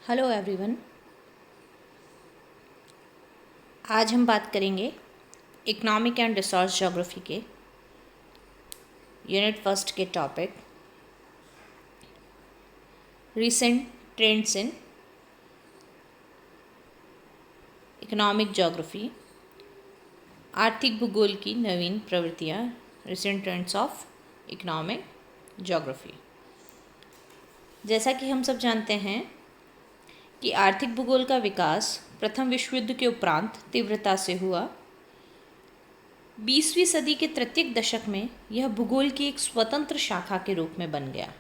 Hello everyone. आज हम बात करेंगे इकोनॉमिक एंड रिसोर्स ज्योग्राफी के यूनिट फर्स्ट के topic recent trends in economic geography, आर्थिक भूगोल की नवीन प्रवृत्तियाँ, recent trends of economic geography. जैसा कि हम सब जानते हैं कि आर्थिक भूगोल का विकास प्रथम विश्व युद्ध के उपरांत तीव्रता से हुआ। 20वीं सदी के तृतीय दशक में यह भूगोल की एक स्वतंत्र शाखा के रूप में बन गया।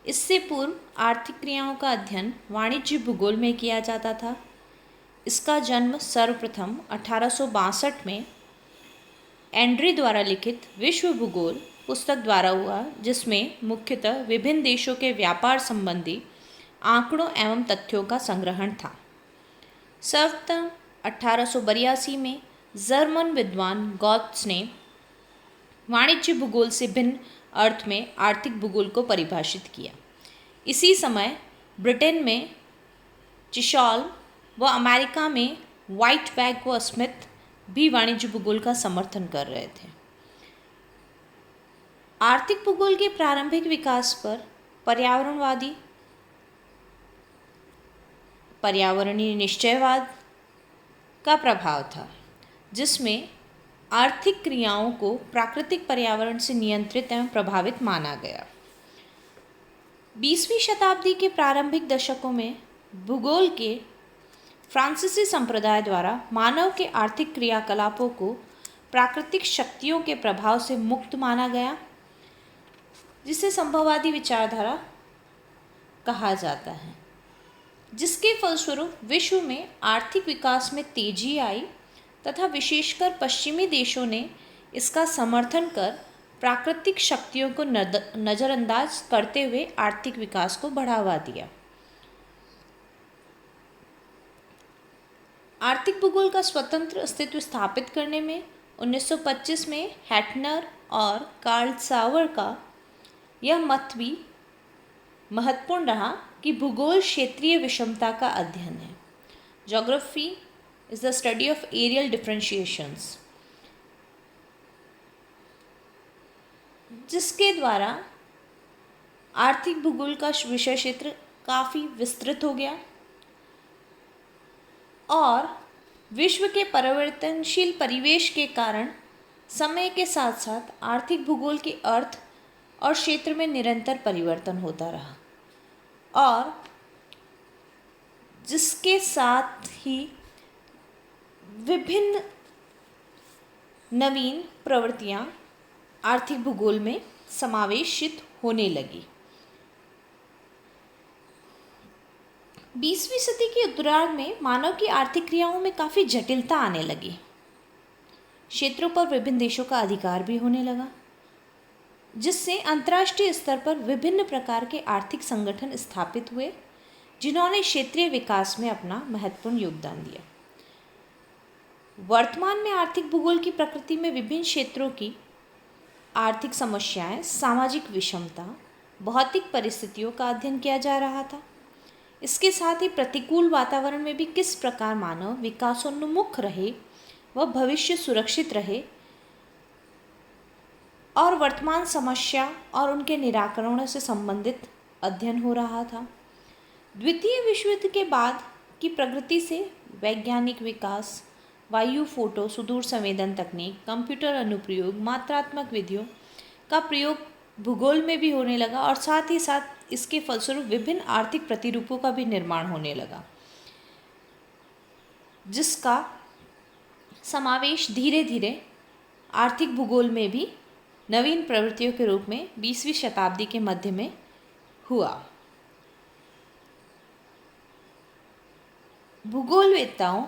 इससे पूर्व आर्थिक क्रियाओं का अध्ययन वाणिज्य भूगोल में किया जाता था। इसका जन्म सर्वप्रथम 1862 में एंड्रे द्वारा लिखित विश्व भूगोल पुस्तक द्वारा हुआ, जिसमें मुख्यतः विभिन्न देशों के व्यापार संबंधी आंकड़ों एवं तथ्यों का संग्रहण था। सर्वप्रथम 1882 में जर्मन विद्वान गॉत्स ने वाणिज्य भूगोल से भिन्न अर्थ में आर्थिक भूगोल को परिभाषित किया। इसी समय ब्रिटेन में चिशॉल व अमेरिका में व्हाइटबैग व स्मिथ भी वाणिज्य भूगोल का समर्थन कर रहे थे। आर्थिक भूगोल के प्रारंभिक विकास पर पर्यावरणीय निश्चयवाद का प्रभाव था, जिसमें आर्थिक क्रियाओं को प्राकृतिक पर्यावरण से नियंत्रित एवं प्रभावित माना गया। 20वीं शताब्दी के प्रारंभिक दशकों में भूगोल के फ्रांसीसी संप्रदाय द्वारा मानव के आर्थिक क्रियाकलापों को प्राकृतिक शक्तियों के प्रभाव से मुक्त माना गया, जिसे संभववादी विचारधारा कहा जाता है। जिसके फलस्वरूप विश्व में आर्थिक विकास में तेजी आई तथा विशेषकर पश्चिमी देशों ने इसका समर्थन कर प्राकृतिक शक्तियों को नज़रअंदाज करते हुए आर्थिक विकास को बढ़ावा दिया। आर्थिक भूगोल का स्वतंत्र अस्तित्व स्थापित करने में 1925 में हैटनर और कार्ल सावर का यह मत भी महत्वपूर्ण रहा कि भूगोल क्षेत्रीय विषमता का अध्ययन है। Geography is the study of areal differentiations, जिसके द्वारा आर्थिक भूगोल का विषय क्षेत्र काफ़ी विस्तृत हो गया और विश्व के परिवर्तनशील परिवेश के कारण समय के साथ साथ आर्थिक भूगोल के अर्थ और क्षेत्र में निरंतर परिवर्तन होता रहा, और जिसके साथ ही विभिन्न नवीन प्रवृत्तियां आर्थिक भूगोल में समावेशित होने लगी। 20वीं सदी के उत्तरार्ध में मानव की आर्थिक क्रियाओं में काफ़ी जटिलता आने लगी। क्षेत्रों पर विभिन्न देशों का अधिकार भी होने लगा, जिससे अंतर्राष्ट्रीय स्तर पर विभिन्न प्रकार के आर्थिक संगठन स्थापित हुए, जिन्होंने क्षेत्रीय विकास में अपना महत्वपूर्ण योगदान दिया। वर्तमान में आर्थिक भूगोल की प्रकृति में विभिन्न क्षेत्रों की आर्थिक समस्याएं, सामाजिक विषमता, भौतिक परिस्थितियों का अध्ययन किया जा रहा था। इसके साथ ही प्रतिकूल वातावरण में भी किस प्रकार मानव विकासोन्मुख रहे व भविष्य सुरक्षित रहे और वर्तमान समस्या और उनके निराकरण से संबंधित अध्ययन हो रहा था। द्वितीय विश्व युद्ध के बाद की प्रगति से वैज्ञानिक विकास, वायु फोटो सुदूर संवेदन तकनीक, कंप्यूटर अनुप्रयोग, मात्रात्मक विधियों का प्रयोग भूगोल में भी होने लगा और साथ ही साथ इसके फलस्वरूप विभिन्न आर्थिक प्रतिरूपों का भी निर्माण होने लगा, जिसका समावेश धीरे धीरे आर्थिक भूगोल में भी नवीन प्रवृत्तियों के रूप में 20वीं शताब्दी के मध्य में हुआ। भूगोलवेत्ताओं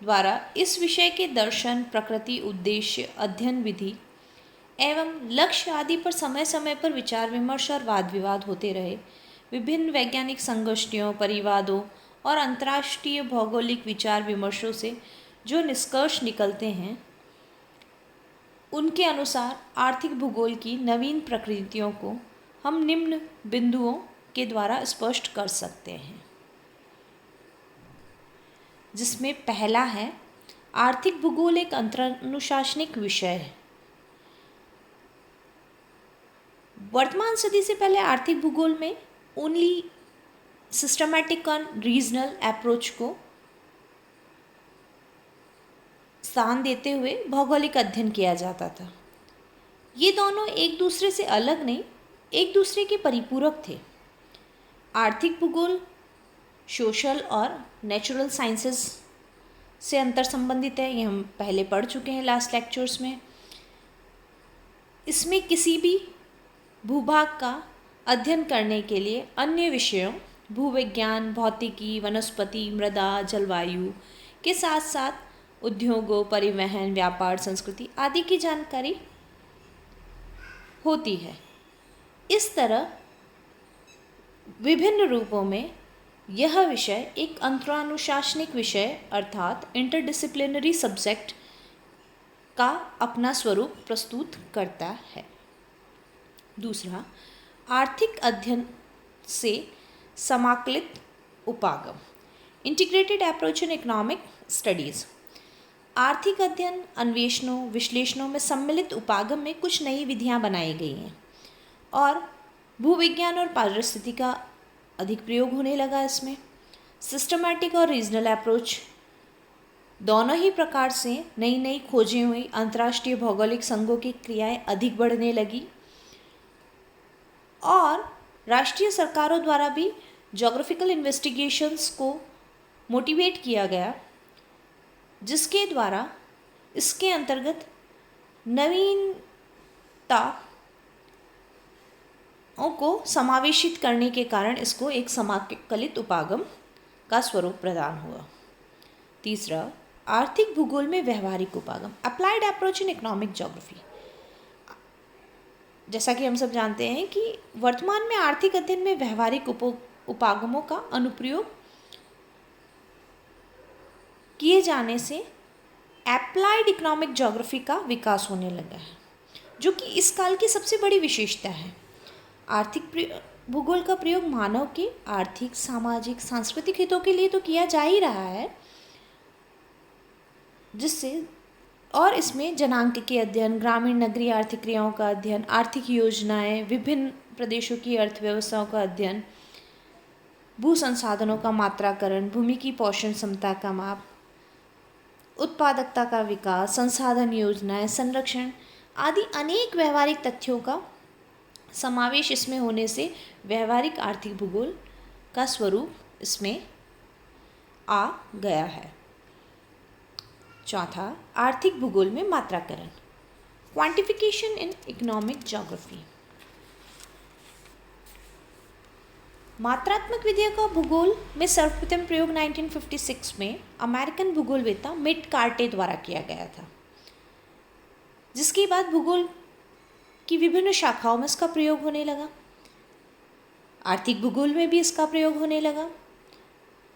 द्वारा इस विषय के दर्शन, प्रकृति, उद्देश्य, अध्ययन विधि एवं लक्ष्य आदि पर समय समय पर विचार विमर्श और वाद विवाद होते रहे। विभिन्न वैज्ञानिक संगोष्ठियों, परिवादों और अंतर्राष्ट्रीय भौगोलिक विचार विमर्शों से जो निष्कर्ष निकलते हैं, उनके अनुसार आर्थिक भूगोल की नवीन प्रकृतियों को हम निम्न बिंदुओं के द्वारा स्पष्ट कर सकते हैं। जिसमें पहला है आर्थिक भूगोल एक अंतरानुशासनिक विषय है। वर्तमान सदी से पहले आर्थिक भूगोल में ओनली सिस्टमैटिक और रीजनल अप्रोच को स्थान देते हुए भौगोलिक अध्ययन किया जाता था। ये दोनों एक दूसरे से अलग नहीं, एक दूसरे के परिपूरक थे। आर्थिक भूगोल सोशल और नेचुरल साइंसेस से अंतर संबंधित है, ये हम पहले पढ़ चुके हैं लास्ट लेक्चर्स में। इसमें किसी भी भूभाग का अध्ययन करने के लिए अन्य विषयों भूविज्ञान, भौतिकी, वनस्पति, मृदा, जलवायु के साथ साथ उद्योगों, परिवहन, व्यापार, संस्कृति आदि की जानकारी होती है। इस तरह विभिन्न रूपों में यह विषय एक अंतरानुशासनिक विषय अर्थात इंटरडिसिप्लिनरी सब्जेक्ट का अपना स्वरूप प्रस्तुत करता है। दूसरा, आर्थिक अध्ययन से समाकलित उपागम, integrated approach in economic studies. आर्थिक अध्ययन, अन्वेषणों, विश्लेषणों में सम्मिलित उपागम में कुछ नई विधियां बनाई गई हैं और भूविज्ञान और पारिस्थितिकी का अधिक प्रयोग होने लगा। इसमें सिस्टमैटिक और रीजनल अप्रोच दोनों ही प्रकार से नई नई खोजें हुई, अंतर्राष्ट्रीय भौगोलिक संघों की क्रियाएं अधिक बढ़ने लगी और राष्ट्रीय सरकारों द्वारा भी ज्योग्राफिकल इन्वेस्टिगेशंस को मोटिवेट किया गया, जिसके द्वारा इसके अंतर्गत नवीनता को समावेशित करने के कारण इसको एक समाकलित उपागम का स्वरूप प्रदान हुआ। तीसरा, आर्थिक भूगोल में व्यवहारिक उपागम, applied approach in economic geography. जैसा कि हम सब जानते हैं कि वर्तमान में आर्थिक अध्ययन में व्यवहारिक उपागमों का अनुप्रयोग किए जाने से एप्लाइड इकोनॉमिक ज्योग्राफी का विकास होने लगा है, जो कि इस काल की सबसे बड़ी विशेषता है। आर्थिक भूगोल का प्रयोग मानव के आर्थिक, सामाजिक, सांस्कृतिक हितों के लिए तो किया जा ही रहा है, जिससे और इसमें जनांक के अध्ययन, ग्रामीण नगरीय आर्थिक क्रियाओं का अध्ययन, आर्थिक योजनाएं, विभिन्न प्रदेशों की अर्थव्यवस्थाओं का अध्ययन, भू संसाधनों का मात्राकरण, भूमि की पोषण क्षमता का माप, उत्पादकता का विकास, संसाधन योजनाएं, संरक्षण आदि अनेक व्यवहारिक तथ्यों का समावेश इसमें होने से व्यवहारिक आर्थिक भूगोल का स्वरूप इसमें आ गया है। चौथा, आर्थिक भूगोल में मात्राकरण, क्वांटिफिकेशन इन इकोनॉमिक ज्योग्राफी। मात्रात्मक विधियों का भूगोल में सर्वप्रथम प्रयोग 1956 में अमेरिकन भूगोलवेत्ता मिट कार्टे द्वारा किया गया था, जिसके बाद भूगोल की विभिन्न शाखाओं में इसका प्रयोग होने लगा। आर्थिक भूगोल में भी इसका प्रयोग होने लगा।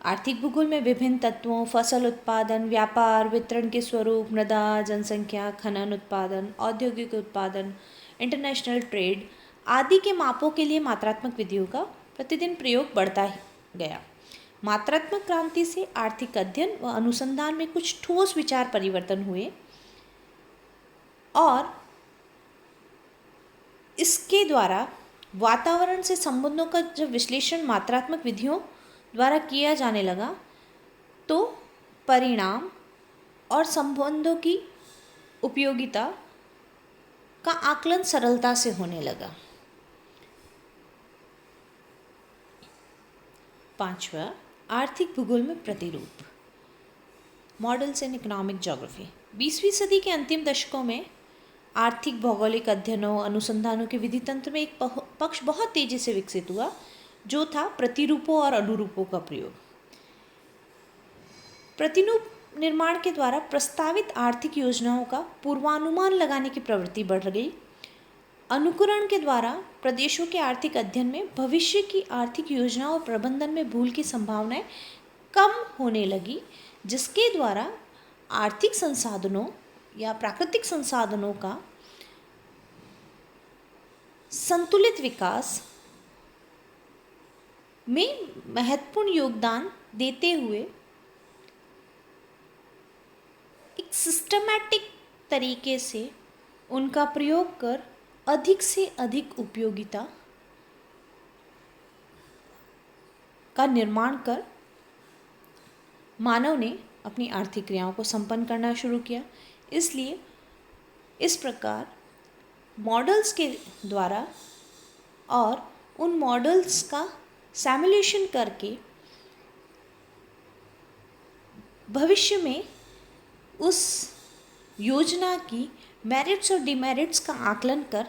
आर्थिक भूगोल में विभिन्न तत्वों, फसल उत्पादन, व्यापार, वितरण के स्वरूप, मृदा, जनसंख्या, खनन उत्पादन, औद्योगिक उत्पादन, इंटरनेशनल ट्रेड आदि के मापों के लिए मात्रात्मक विधियों का प्रतिदिन प्रयोग बढ़ता ही गया। मात्रात्मक क्रांति से आर्थिक अध्ययन व अनुसंधान में कुछ ठोस विचार परिवर्तन हुए और इसके द्वारा वातावरण से संबंधों का जब विश्लेषण मात्रात्मक विधियों द्वारा किया जाने लगा, तो परिणाम और संबंधों की उपयोगिता का आकलन सरलता से होने लगा। पांचवा, आर्थिक भूगोल में प्रतिरूप, मॉडल्स इन इकोनॉमिक ज्योग्राफी। 20वीं सदी के अंतिम दशकों में आर्थिक भौगोलिक अध्ययनों, अनुसंधानों के विधि तंत्र में एक पक्ष बहुत तेजी से विकसित हुआ, जो था प्रतिरूपों और अनुरूपों का प्रयोग। प्रतिरूप निर्माण के द्वारा प्रस्तावित आर्थिक योजनाओं का पूर्वानुमान लगाने की प्रवृत्ति बढ़ गई। अनुकरण के द्वारा प्रदेशों के आर्थिक अध्ययन में भविष्य की आर्थिक योजनाओं और प्रबंधन में भूल की संभावनाएं कम होने लगी, जिसके द्वारा आर्थिक संसाधनों या प्राकृतिक संसाधनों का संतुलित विकास में महत्वपूर्ण योगदान देते हुए सिस्टमैटिक तरीके से उनका प्रयोग कर अधिक से अधिक उपयोगिता का निर्माण कर मानव ने अपनी आर्थिक क्रियाओं को संपन्न करना शुरू किया। इसलिए इस प्रकार मॉडल्स के द्वारा और उन मॉडल्स का सिमुलेशन करके भविष्य में उस योजना की मेरिट्स और डिमेरिट्स का आकलन कर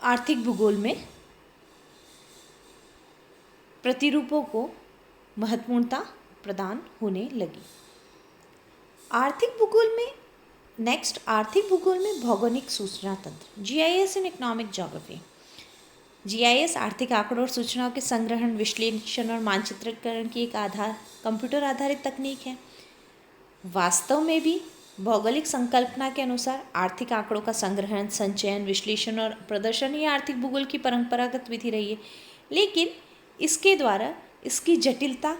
आर्थिक भूगोल में प्रतिरूपों को महत्वपूर्णता प्रदान होने लगी। आर्थिक भूगोल में भौगोलिक सूचना तंत्र, जीआईएस इन इकोनॉमिक ज्योग्राफी। जीआईएस आर्थिक आंकड़ों और सूचनाओं के संग्रहण, विश्लेषण और मानचित्रीकरण की एक कंप्यूटर आधारित तकनीक है। वास्तव में भी भौगोलिक संकल्पना के अनुसार आर्थिक आंकड़ों का संग्रहण, संचयन, विश्लेषण और प्रदर्शन ही आर्थिक भूगोल की परंपरागत विधि रही है, लेकिन इसके द्वारा इसकी जटिलता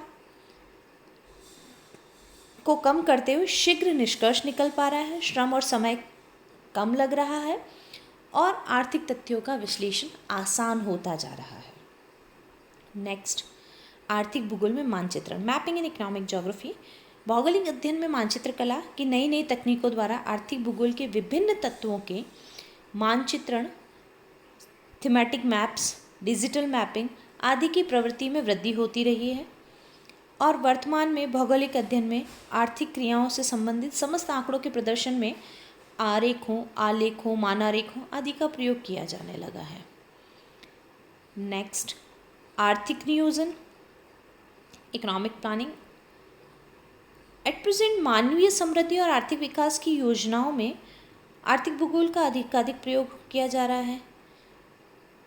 को कम करते हुए शीघ्र निष्कर्ष निकल पा रहा है, श्रम और समय कम लग रहा है और आर्थिक तथ्यों का विश्लेषण आसान होता जा रहा है। नेक्स्ट, आर्थिक भूगोल में मानचित्रण, मैपिंग इन इकोनॉमिक ज्योग्राफी। भौगोलिक अध्ययन में मानचित्र कला की नई नई तकनीकों द्वारा आर्थिक भूगोल के विभिन्न तत्वों के मानचित्रण, थीमेटिक मैप्स, डिजिटल मैपिंग आदि की प्रवृत्ति में वृद्धि होती रही है और वर्तमान में भौगोलिक अध्ययन में आर्थिक क्रियाओं से संबंधित समस्त आंकड़ों के प्रदर्शन में आरेखों, आलेखों, मानारेखों आदि का प्रयोग किया जाने लगा है। नेक्स्ट, आर्थिक नियोजन, इकोनॉमिक प्लानिंग। एट प्रेजेंट मानवीय समृद्धि और आर्थिक विकास की योजनाओं में आर्थिक भूगोल का अधिक प्रयोग किया जा रहा है।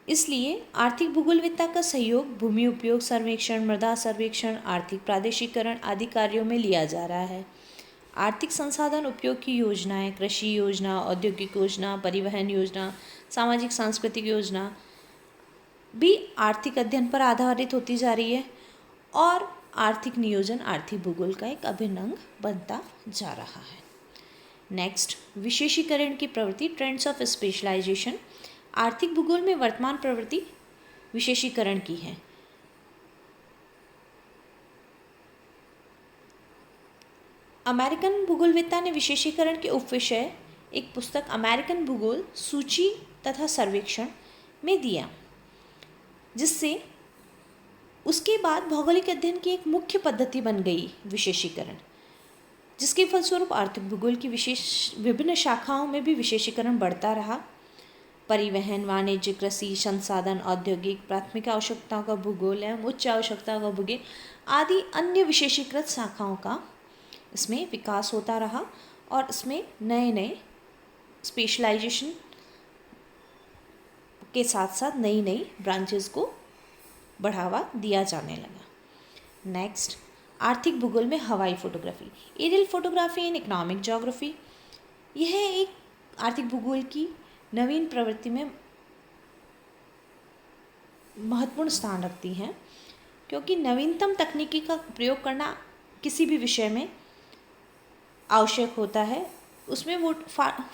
इसलिए आर्थिक भूगोलविद्ता का सहयोग भूमि उपयोग सर्वेक्षण, मृदा सर्वेक्षण, आर्थिक प्रादेशिकरण आदि कार्यों में लिया जा रहा है। आर्थिक संसाधन उपयोग की योजनाएं, कृषि योजना, औद्योगिक योजना, परिवहन योजना, सामाजिक सांस्कृतिक योजना भी आर्थिक अध्ययन पर आधारित होती जा रही है और आर्थिक नियोजन आर्थिक भूगोल का एक अभिन्न अंग बनता जा रहा है। नेक्स्ट, विशेषीकरण की प्रवृत्ति, ट्रेंड्स ऑफ स्पेशलाइजेशन। आर्थिक भूगोल में वर्तमान प्रवृत्ति विशेषीकरण की है। अमेरिकन भूगोलवेत्ता ने विशेषीकरण के उपविषय एक पुस्तक अमेरिकन भूगोल सूची तथा सर्वेक्षण में दिया, जिससे उसके बाद भौगोलिक अध्ययन की एक मुख्य पद्धति बन गई विशेषीकरण, जिसके फलस्वरूप आर्थिक भूगोल की विभिन्न शाखाओं में भी विशेषीकरण बढ़ता रहा। परिवहन, वाणिज्य, कृषि, संसाधन, औद्योगिक, प्राथमिक आवश्यकताओं का भूगोल एवं उच्च आवश्यकताओं का भूगोल आदि अन्य विशेषीकृत शाखाओं का इसमें विकास होता रहा और इसमें नए नए स्पेशलाइजेशन के साथ साथ नई नई ब्रांचेस को बढ़ावा दिया जाने लगा। नेक्स्ट, आर्थिक भूगोल में हवाई photography, aerial photography in economic geography. यह एक आर्थिक भूगोल की नवीन प्रवृत्ति में महत्वपूर्ण स्थान रखती हैं, क्योंकि नवीनतम तकनीकी का प्रयोग करना किसी भी विषय में आवश्यक होता है। उसमें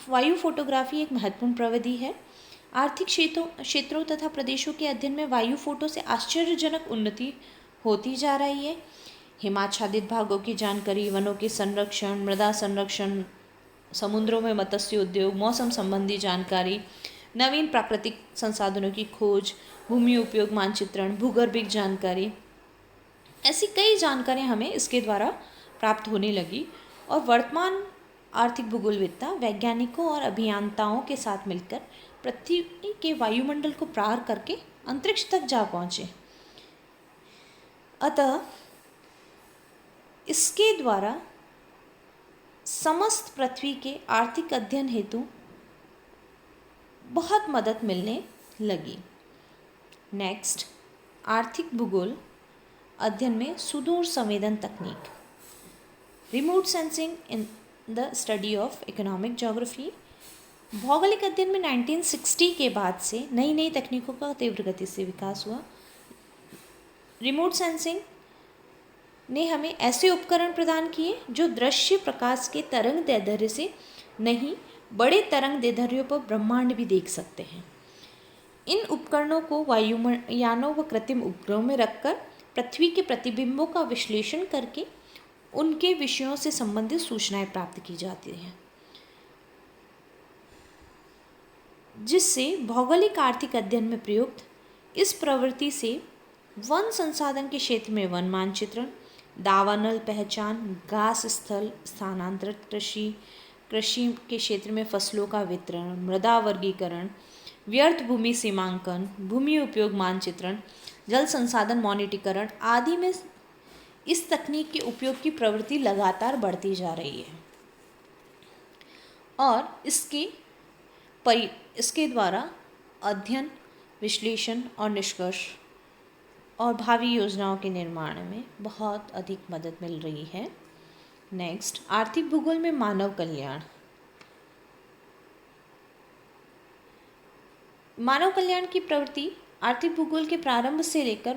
वायु फोटोग्राफी एक महत्वपूर्ण प्रविधि है। आर्थिक क्षेत्रों तथा प्रदेशों के अध्ययन में वायु फोटो से आश्चर्यजनक उन्नति होती जा रही है। हिमाच्छादित भागों की जानकारी, वनों के संरक्षण, मृदा संरक्षण, समुद्रों में मत्स्य उद्योग, मौसम संबंधी जानकारी, नवीन प्राकृतिक संसाधनों की खोज, भूमि उपयोग मानचित्रण, भूगर्भिक जानकारी, ऐसी कई जानकारियाँ हमें इसके द्वारा प्राप्त होने लगी और वर्तमान आर्थिक भूगोलविद्ता वैज्ञानिकों और अभियंताओं के साथ मिलकर पृथ्वी के वायुमंडल को पार करके अंतरिक्ष तक जा पहुँचे। अतः इसके द्वारा समस्त पृथ्वी के आर्थिक अध्ययन हेतु बहुत मदद मिलने लगी। नेक्स्ट, आर्थिक भूगोल अध्ययन में सुदूर संवेदन तकनीक, remote sensing in the study of economic geography. भौगोलिक अध्ययन में 1960 के बाद से नई नई तकनीकों का तीव्र गति से विकास हुआ। रिमोट सेंसिंग ने हमें ऐसे उपकरण प्रदान किए जो दृश्य प्रकाश के तरंग दैर्ध्य से नहीं, बड़े तरंग दैर्ध्यों पर ब्रह्मांड भी देख सकते हैं। इन उपकरणों को वायुयानों व कृत्रिम उपग्रहों में रखकर पृथ्वी के प्रतिबिंबों का विश्लेषण करके उनके विषयों से संबंधित सूचनाएं प्राप्त की जाती हैं, जिससे भौगोलिक आर्थिक अध्ययन में प्रयुक्त इस प्रवृत्ति से वन संसाधन के क्षेत्र में वन मानचित्रण, दावानल पहचान, घास स्थल स्थानांतरित कृषि, कृषि के क्षेत्र में फसलों का वितरण, मृदा वर्गीकरण, व्यर्थ भूमि सीमांकन, भूमि उपयोग मानचित्रण, जल संसाधन मॉनिटरीकरण आदि में इस तकनीक के उपयोग की प्रवृत्ति लगातार बढ़ती जा रही है और इसके द्वारा अध्ययन, विश्लेषण और निष्कर्ष और भावी योजनाओं के निर्माण में बहुत अधिक मदद मिल रही है। नेक्स्ट, आर्थिक भूगोल में मानव कल्याण। मानव कल्याण की प्रवृत्ति आर्थिक भूगोल के प्रारंभ से लेकर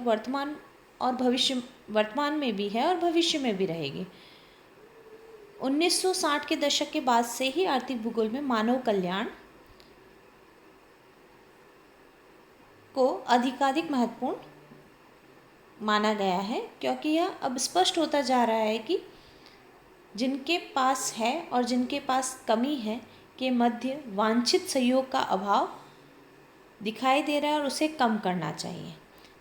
वर्तमान में भी है और भविष्य में भी रहेगी। 1960 के दशक के बाद से ही आर्थिक भूगोल में मानव कल्याण को अधिकाधिक महत्वपूर्ण माना गया है, क्योंकि यह अब स्पष्ट होता जा रहा है कि जिनके पास है और जिनके पास कमी है के मध्य वांछित सहयोग का अभाव दिखाई दे रहा है और उसे कम करना चाहिए।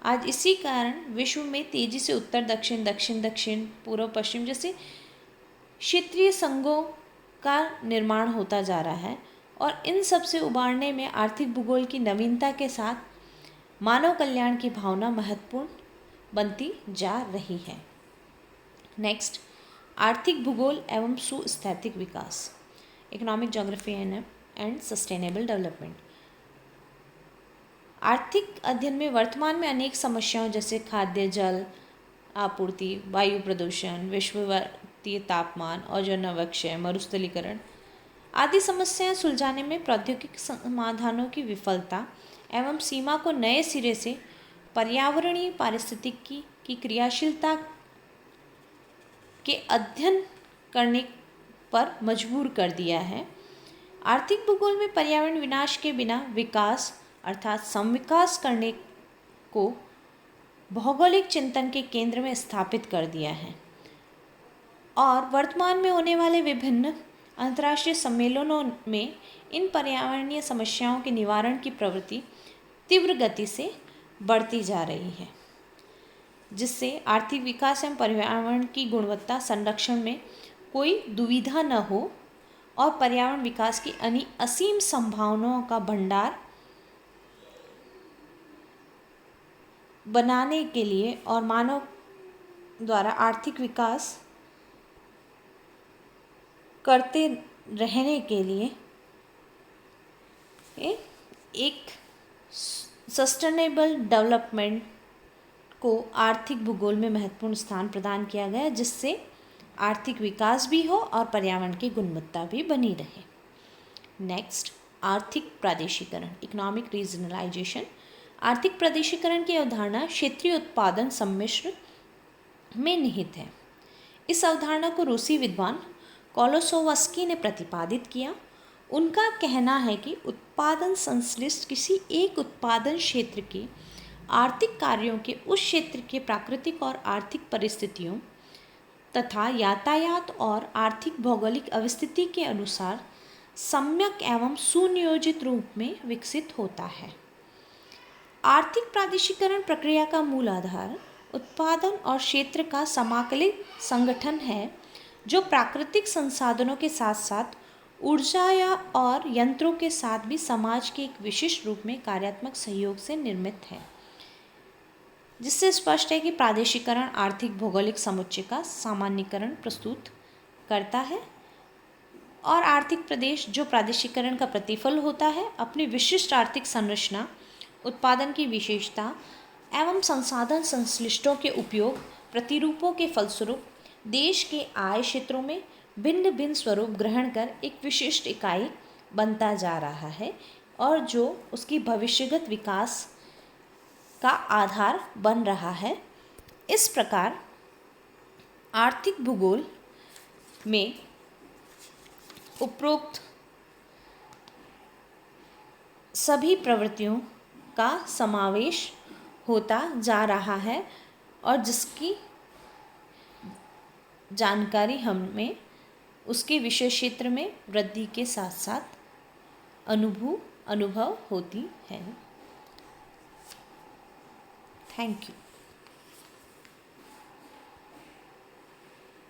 आज इसी कारण विश्व में तेजी से उत्तर दक्षिण, दक्षिण दक्षिण, पूर्व पश्चिम जैसे क्षेत्रीय संघों का निर्माण होता जा रहा है और इन सब से उबारने में आर्थिक भूगोल की नवीनता के साथ मानव कल्याण की भावना महत्वपूर्ण बनती जा रही है। नेक्स्ट, आर्थिक भूगोल एवं सुस्थैतिक विकास, economic geography and sustainable development. आर्थिक अध्ययन में वर्तमान में अनेक समस्याओं जैसे खाद्य जल आपूर्ति, वायु प्रदूषण, विश्ववर्तीय तापमान, ओजोन अवक्षय, मरुस्थलीकरण आदि समस्याएं सुलझाने में प्रौद्योगिक समाधानों की विफलता एवं सीमा को नए सिरे से पर्यावरणीय पारिस्थितिकी की क्रियाशीलता के अध्ययन करने पर मजबूर कर दिया है। आर्थिक भूगोल में पर्यावरण विनाश के बिना विकास अर्थात समविकास करने को भौगोलिक चिंतन के केंद्र में स्थापित कर दिया है और वर्तमान में होने वाले विभिन्न अंतर्राष्ट्रीय सम्मेलनों में इन पर्यावरणीय समस्याओं के निवारण की प्रवृत्ति तीव्र गति से बढ़ती जा रही है, जिससे आर्थिक विकास एवं पर्यावरण की गुणवत्ता संरक्षण में कोई दुविधा न हो और पर्यावरण विकास की असीम संभावनाओं का भंडार बनाने के लिए और मानव द्वारा आर्थिक विकास करते रहने के लिए एक सस्टेनेबल डेवलपमेंट को आर्थिक भूगोल में महत्वपूर्ण स्थान प्रदान किया गया, जिससे आर्थिक विकास भी हो और पर्यावरण की गुणवत्ता भी बनी रहे। नेक्स्ट, आर्थिक प्रादेशिकरण, इकोनॉमिक रीजनलाइजेशन। आर्थिक प्रादेशिकरण की अवधारणा क्षेत्रीय उत्पादन सम्मिश्र में निहित है। इस अवधारणा को रूसी विद्वान कोलोसोवस्की ने प्रतिपादित किया। उनका कहना है कि उत्पादन संश्लिष्ट किसी एक उत्पादन क्षेत्र के आर्थिक कार्यों के उस क्षेत्र के प्राकृतिक और आर्थिक परिस्थितियों तथा यातायात और आर्थिक भौगोलिक अवस्थिति के अनुसार सम्यक एवं सुनियोजित रूप में विकसित होता है। आर्थिक प्रादेशिकरण प्रक्रिया का मूल आधार उत्पादन और क्षेत्र का समाकलित संगठन है, जो प्राकृतिक संसाधनों के साथ साथ ऊर्जा और यंत्रों के साथ भी समाज के एक विशिष्ट रूप में कार्यात्मक सहयोग से निर्मित है। जिससे स्पष्ट है कि प्रादेशिकरण आर्थिक भौगोलिक समुच्चय का सामान्यीकरण प्रस्तुत करता है और आर्थिक प्रदेश जो प्रादेशिकरण का प्रतिफल होता है अपनी विशिष्ट आर्थिक संरचना, उत्पादन की विशेषता एवं संसाधन संश्लिष्टों के उपयोग प्रतिरूपों के फलस्वरूप देश के आय क्षेत्रों में भिन्न भिन्न स्वरूप ग्रहण कर एक विशिष्ट इकाई बनता जा रहा है और जो उसकी भविष्यगत विकास का आधार बन रहा है। इस प्रकार आर्थिक भूगोल में उपरोक्त सभी प्रवृत्तियों का समावेश होता जा रहा है और जिसकी जानकारी हमें उसके विषय क्षेत्र में वृद्धि के साथ साथ अनुभव होती है। Thank you.